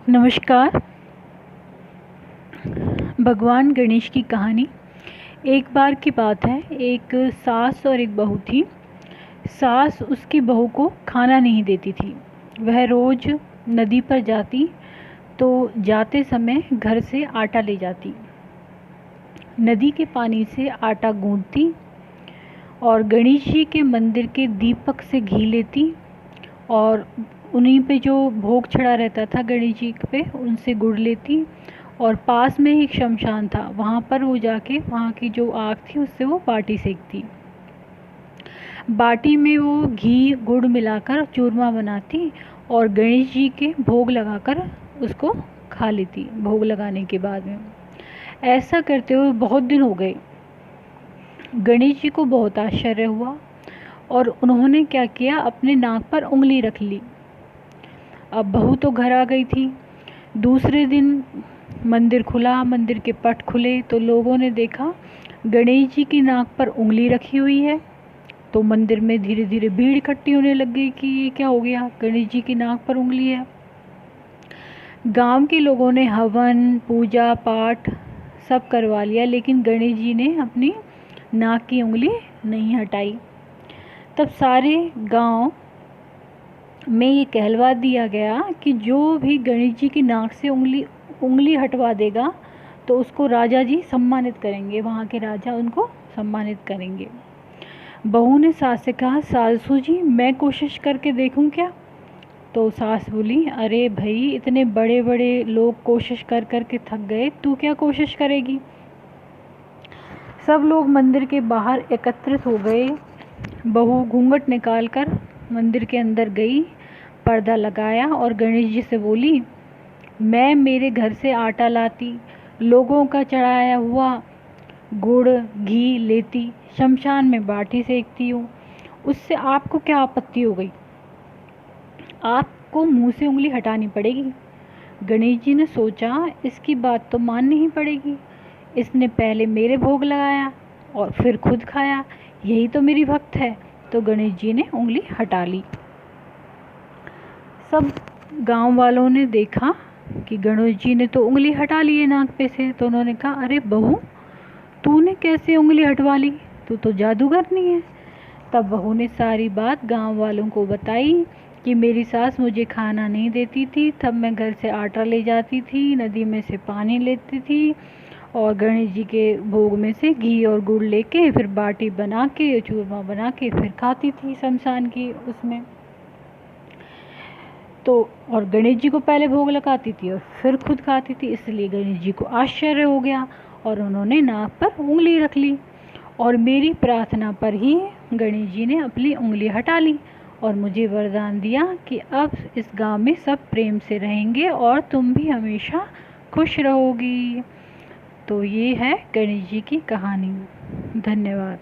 नमस्कार। भगवान गणेश की कहानी। एक बार की बात है, एक सास और एक बहू थी। सास उसकी बहू को खाना नहीं देती थी। वह रोज़ नदी पर जाती तो जाते समय घर से आटा ले जाती। नदी के पानी से आटा गूंथती और गणेश जी के मंदिर के दीपक से घी लेती और उन्हीं पे जो भोग चढ़ा रहता था गणेश जी पे, उनसे गुड़ लेती। और पास में ही एक शमशान था, वहाँ पर वो जाके वहाँ की जो आग थी उससे वो बाटी सेकती। बाटी में वो घी गुड़ मिलाकर चूरमा बनाती और गणेश जी के भोग लगाकर उसको खा लेती। भोग लगाने के बाद में ऐसा करते हुए बहुत दिन हो गए। गणेश जी को बहुत आश्चर्य हुआ और उन्होंने क्या किया, अपने नाक पर उंगली रख ली। अब बहू तो घर आ गई थी। दूसरे दिन मंदिर खुला, मंदिर के पट खुले तो लोगों ने देखा गणेश जी की नाक पर उंगली रखी हुई है। तो मंदिर में धीरे धीरे भीड़ इकट्ठी होने लग गई कि ये क्या हो गया, गणेश जी की नाक पर उंगली है। गांव के लोगों ने हवन पूजा पाठ सब करवा लिया, लेकिन गणेश जी ने अपनी नाक की उंगली नहीं हटाई। तब सारे गांव में ये कहलवा दिया गया कि जो भी गणेश जी की नाक से उंगली हटवा देगा तो उसको राजा जी सम्मानित करेंगे, वहाँ के राजा उनको सम्मानित करेंगे। बहू ने सास से कहा, सासू जी मैं कोशिश करके देखूं क्या? तो सास बोली, अरे भाई इतने बड़े बड़े लोग कोशिश कर कर के थक गए, तू क्या कोशिश करेगी? सब लोग मंदिर के बाहर एकत्रित हो गए। बहू घूंघट निकाल कर मंदिर के अंदर गई, पर्दा लगाया और गणेश जी से बोली, मैं मेरे घर से आटा लाती, लोगों का चढ़ाया हुआ गुड़ घी लेती, शमशान में बाटी सेकती हूँ, उससे आपको क्या आपत्ति हो गई? आपको मुंह से उंगली हटानी पड़ेगी। गणेश जी ने सोचा, इसकी बात तो माननी ही पड़ेगी। इसने पहले मेरे भोग लगाया और फिर खुद खाया, यही तो मेरी भक्त है। तो गणेश जी ने उंगली हटा ली। सब गांव वालों ने देखा कि गणेश जी ने तो उंगली हटा ली है नाक पे से। तो उन्होंने कहा, अरे बहू तूने कैसे उंगली हटवा ली, तू तो जादूगरनी है। तब बहू ने सारी बात गांव वालों को बताई कि मेरी सास मुझे खाना नहीं देती थी, तब मैं घर से आटा ले जाती थी, नदी में से पानी लेती थी और गणेश जी के भोग में से घी और गुड़ लेके फिर बाटी बना के चूरमा बना के फिर खाती थी शमशान की उसमें। तो और गणेश जी को पहले भोग लगाती थी और फिर खुद खाती थी, इसलिए गणेश जी को आश्चर्य हो गया और उन्होंने नाक पर उंगली रख ली और मेरी प्रार्थना पर ही गणेश जी ने अपनी उंगली हटा ली और मुझे वरदान दिया कि अब इस गांव में सब प्रेम से रहेंगे और तुम भी हमेशा खुश रहोगी। तो ये है गणेश जी की कहानी। धन्यवाद।